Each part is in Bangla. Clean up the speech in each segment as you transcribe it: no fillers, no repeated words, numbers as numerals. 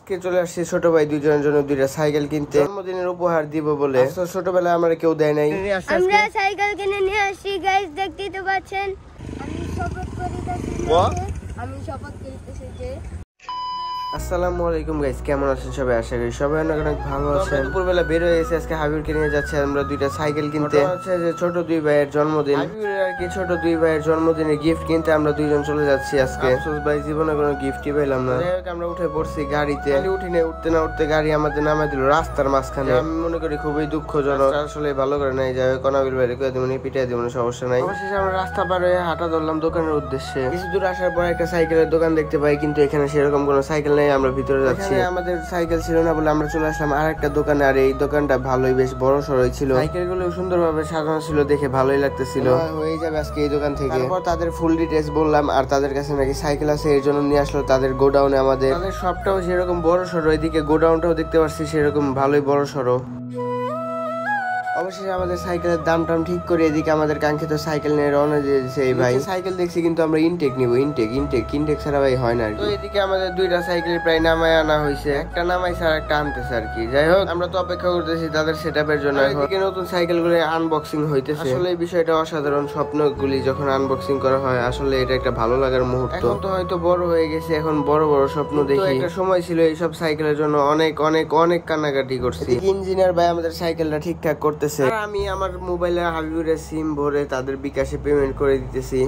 কে চলে আসছে ছোট ভাই দুইজনের জন্য দুইটা সাইকেল কিনতে, জন্মদিনের উপহার দিব বলে। ছোটবেলায় আমার কেউ দেয় নাই, আমরা সাইকেল কিনে নিয়ে আসি গাইস, দেখতেই তো পাচ্ছেন। আমি শপথ করিতেছি যে আসসালামু আলাইকুম গাইস, কেমন আছেন সবাই? আশা করি সবাই অনেক অনেক ভালো আছেন। দুপুরবেলা বের হয়ে গেছে, আজকে হাবিবকে নিয়ে যাচ্ছে আমরা দুইটা সাইকেল কিনতে। হচ্ছে যে ছোট দুই ভাইয়ের জন্মদিন, হাবিবের আর কি ছোট দুই ভাইয়ের জন্মদিনে গিফট কিনতে আমরা দুইজন চলে যাচ্ছি আজকে। আফসোস ভাই জীবনে কোনো গিফটই পেলাম না। আমরা উঠে পড়ছি গাড়িতে, উঠতে না উঠতে গাড়ি আমাদের নামাই দিল রাস্তার মাঝখানে। আমি মনে করি খুবই দুঃখজনক, আসলে ভালো করে নাই যায় কনাবির বাইরে করে দেবনি, পিটাই দেবনি, সমস্যা নাই। অবশেষে আমরা রাস্তা পার হয়ে হাঁটা ধরলাম দোকানের উদ্দেশ্যে। কিছু দূর আসার পর একটা সাইকেলের দোকান দেখতে পাই, কিন্তু এখানে সেরকম কোনো সাইকেল নেই। আমরা ভিতরে যাচ্ছি, আমাদের সাইকেল ছিল না বলে আমরা চলে আসলাম আর একটা দোকানে। আর এই দোকানটা ভালোই বেশ বড় সড়ই ছিল, সাইকেল গুলো সুন্দরভাবে সাজানো ছিল, দেখে ভালোই লাগতেছিল। হয়ে যাবে আজকে এই দোকান থেকে। তারপর তাদের ফুল ডিটেইলস বললাম, আর তাদের কাছে নাকি সাইকেল আছে, এর জন্য নিয়ে আসলো তাদের গোডাউনে। আমাদের সবটাও সেরকম বড় সড়ো, এদিকে গোডাউনটাও দেখতে পাচ্ছি সেরকম ভালোই বড় সড়ো। অবশেষে আমাদের সাইকেলের দাম টাম ঠিক করে এদিকে আমাদের কাঙ্ক্ষিত সাইকেল নিয়ে রওনা দিয়েছে এই ভাই। সাইকেল দেখছি কিন্তু আমরা ইনটেক নিবো, ইনটেক ছাড়া ভাই হয় না। তো এদিকে আমাদের দুইটা সাইকেল প্রায় নামায় আনা হয়েছে, একটা নামাইছে আর একটা আনতেছে আর কি। যাই হোক, আমরা তো অপেক্ষা করতেছি তাদের সেটআপের জন্য। এদিকে নতুন সাইকেল গুলো আনবক্সিং হইতেছে। আসলে এই বিষয়টা অসাধারণ, স্বপ্নগুলি যখন আনবক্সিং করা হয় আসলে এটা একটা ভালো লাগার মুহূর্ত। এখন তো হয়তো বড় হয়ে গেছে, এখন বড় বড় স্বপ্ন দেখি। একটা সময় ছিল এইসব সাইকেলের জন্য অনেক অনেক অনেক কান্নাকাটি করছি। ইঞ্জিনিয়ার ভাই আমাদের সাইকেলটা ঠিকঠাক করতেছে, আর আমি আমার মোবাইলে হাবিবের সিম ভরে তাদের বিকাশে পেমেন্ট করে দিতেছি।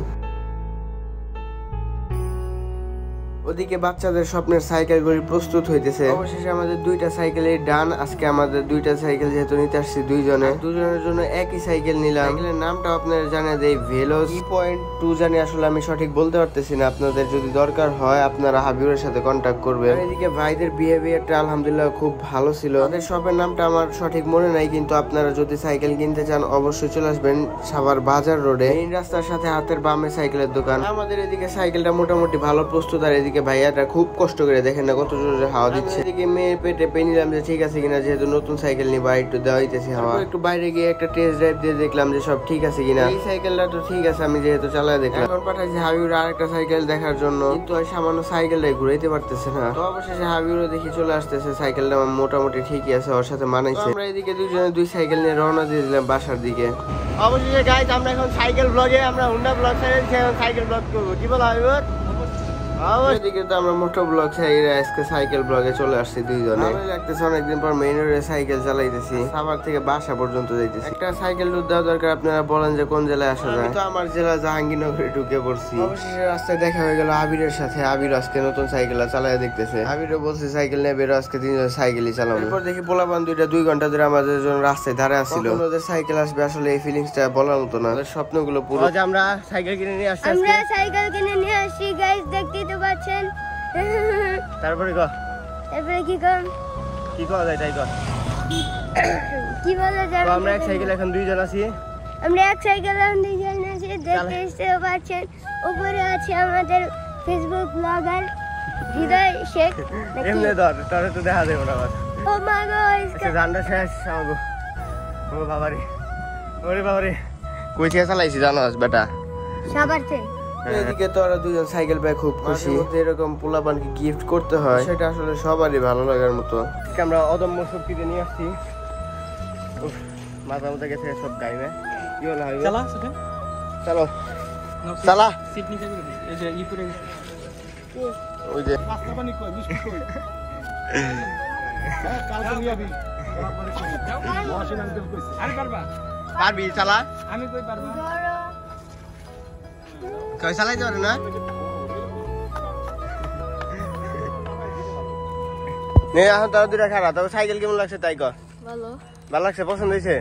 ওদিকে বাচ্চাদের স্বপ্নের সাইকেল গুলি প্রস্তুত হইতেছে। অবশেষে আমাদের দুইটা সাইকেলের ডান। আজকে আমাদের দুইটা সাইকেল যেহেতু নিতে আসছি দুজনের জন্য একই সাইকেল নিলাম। সাইকেলের নামটা আপনারা জানেন এই ভেলোস 3.2 জানি, আসলে আমি সঠিক বলতে পারতেছি না। আপনাদের যদি দরকার হয় আপনারা হাবিবের সাথে কন্ট্যাক্ট করবেন। এদিকে ভাইদের বিহেভিয়ারটা আলহামদুলিল্লাহ খুব ভালো ছিল। আমাদের শপের নামটা আমার সঠিক মনে নাই, কিন্তু আপনারা যদি সাইকেল কিনতে চান অবশ্যই চলে আসবেন সাভার বাজার রোডে, মেইন রাস্তার সাথে হাতের বামে সাইকেলের দোকান। আমাদের এদিকে সাইকেলটা মোটামুটি ভালো প্রস্তুত, আর এদিকে ভাইয়াটা খুব কষ্ট করে, দেখেন না কত জোরে হাওয়া দিচ্ছে। এদিকে মেয়ের পেটে পেয়ে নিলাম যে ঠিক আছে কিনা, যেহেতু নতুন সাইকেল নিবা একটু দেওয়া হইতেছে হাওয়া। একটু বাইরে গিয়ে একটা টেস্ট ড্রাইভ দিয়ে দেখলাম যে সব ঠিক আছে কিনা। এই সাইকেলটা তো ঠিক আছে, আমি যেহেতু চালায় দেখলাম। এখন পাঠাইছি হাবিবুর আরেকটা সাইকেল দেখার জন্য, কিন্তু ওই সামান্য সাইকেলটাই ঘুরাইতে পারতেছে না। তো অবশেষে হাবিবুরও দেখি চলে আসতেছে, সাইকেলটা মোটামুটি ঠিকই আছে, ওর সাথে মানাইছে। আমরা এদিকে দুইজনে দুই সাইকেল নিয়ে রওনা দিয়ে দিলাম বাসার দিকে। অবশেষে গাইস আমরা এখন সাইকেল ব্লগে, আমরা হুন্ডা ব্লগ ছেড়ে সাইকেল ব্লগ করবো, কি বলো হাবিবুর? এদিকে তো আমরা মোটো ব্লগ ছেড়ে আজকে সাইকেল ব্লগে চলে আসছি দুইজনে। ভালোই লাগতেছে, অনেকদিন পর মেইন রোডে সাইকেল চালাইতেছি, সাভার থেকে বাসা পর্যন্ত যাইতেছি। একটা সাইকেল রুট দেওয়া দরকার, আপনারা বলেন যে কোন জেলায় আসা যায়। তো আমার জেলা জাহাঙ্গীরনগরে ঢুকে পড়ছি। অবশেষে রাস্তায় দেখা হয়ে গেল আবিরের সাথে। আবির আজকে নতুন সাইকেল চালায় দেখতেছে। আবিরও বলছে সাইকেল নেবে, আজকে তিনজন সাইকেলই চালাবো। এরপর দেখি পোলাপান দুইটা 2 ঘন্টা ধরে আমাদের জন্য রাস্তায় দাঁড়ায় আসছিল। ওদের সাইকেল আসবে, আসলে এই ফিলিংসটা বলার মতো না। স্বপ্নগুলো পুরো। আমরা সাইকেল কিনে নিয়ে আসছি, আমরা সাইকেল কিনে নিয়ে আসি গাইস, দেখতেই তো পাচ্ছেন। তারপরে কি কম কি করা যায় তাই কর, কি বলা যায়। আমরা এক সাইকেল এখন দুইজন আছি, আমরা এক সাইকেল দুইজন আছি, দেখতে পাচ্ছেন। উপরে আছে আমাদের ফেসবুক ব্লগার হৃদয় শেখ। এমনি ধর তোরে তো দেখা দেব না। ও মা গো, আজকে জানটা শেষ আমাগো। ও বাবারে, ওরে বাবারে, কই থেকে চালাইছি জানোস বেটা? সাভার থেকে। এদিকে তো ওরা দুজন সাইকেল পেয়ে খুব খুশি। এরকম পোলাপানকে গিফট করতে হয়, সেটা আসলে সবারই ভালো লাগার মতো। আমরা অদম্য শক্তিতে নিয়ে আসছি। মাথা মতো গেছে সব গাইবে। কি হলো হাইবে? চলো চালা। সিট নিচে করে দিই, এই যে ই করে গেছে। ওই যে পাস্তা পানি কই বিস্কুট কই। কাল তুমি আবি মহাশিন আঙ্কেল কইছে। আমি পারবা? পারবি চালা? আমি কই পারবা? কই চালাইতে পারে না? নে এখন তারা দুইটা খারাপ। তবে সাইকেল কেমন লাগছে তাই কর। ভালো। ভালো লাগছে? পছন্দ হয়েছে?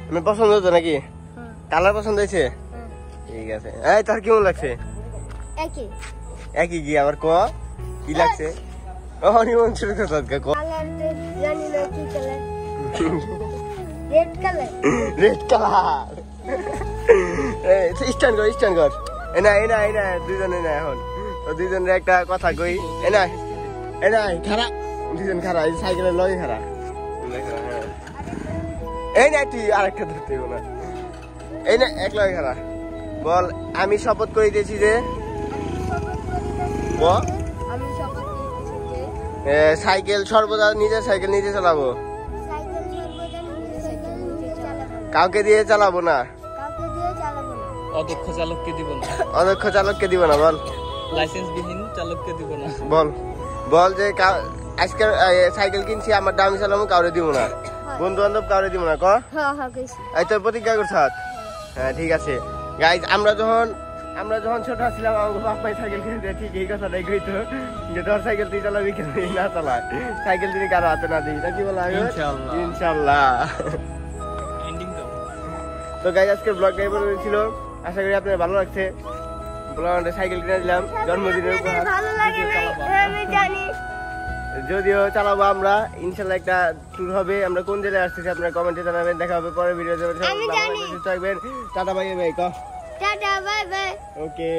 আমি পছন্দ হতো নাকি? কালার পছন্দ হয়েছে? ঠিক আছে। এই তার কেমন লাগছে? একই। একই কি আবার ক কি লাগছে? ও নিমন ছোট ছোট ক। কালার জানি না কি colour. Red colour. Red colour. এই স্ট্যান্ড কর। এনা দুইজনে না এখন। তো দুইজনের একটা কথা কই। এনা খারাপ। দুইজন খারাপ, এই সাইকেলের লগে খারাপ। এই না তুই আরেকটা ধরতে হবে না। এই না এক লগে খারাপ। বল আমি শপথ করে দিয়েছি যে আমি শপথ করিতেছি যে সাইকেল সর্বদা নিজের সাইকেল নিজে চালাবো, সাইকেল সর্বদা নিজের সাইকেল নিজে চালাবো, কাউকে দিয়ে চালাবো না, কাউকে দিয়ে চালাবো না, অদক্ষ চালককে দিব না, অদক্ষ চালককে দিব না। বল লাইসেন্স বিহীন চালককে দিব না। বল বল যে আজকে সাইকেল কিনছি আমার দামি চালাবো, কাউরে দিব না, বন্ধু বান্ধব কাউরে দিব না। ক হ্যাঁ হ্যাঁ কইছি। এই তোর প্রতিজ্ঞা করছ? হ্যাঁ ঠিক আছে গাইজ, আমরা যখন ছোট ছিলাম আমার বাপাই সাইকেল কিনে দেয়, ঠিক এই কথাটাই কইতো যে তোর সাইকেল তুই চালাবি কেন, না চালা সাইকেল তিনি কারো হাতে না দিই, কি বলা? ইনশাআল্লাহ। ইনশাআল্লাহ। এন্ডিং দাও। তো গাইজ আজকের ব্লগটা এই পর্যন্ত ছিল, আশা করি আপনাদের ভালো লাগছে। ব্লগে সাইকেল কিনে দিলাম জন্মদিনের উপহার, ভালো লাগে না আমি জানি, যদিও চালাবো আমরা ইনশাআল্লাহ। একটা ট্যুর হবে, আমরা কোন জেলায় আসতেছি আপনারা কমেন্টে জানাবেন। দেখা হবে পরের ভিডিওতে। আমি জানি। সুস্থ থাকবেন, tata bye bye. Tata bye bye. ওকে।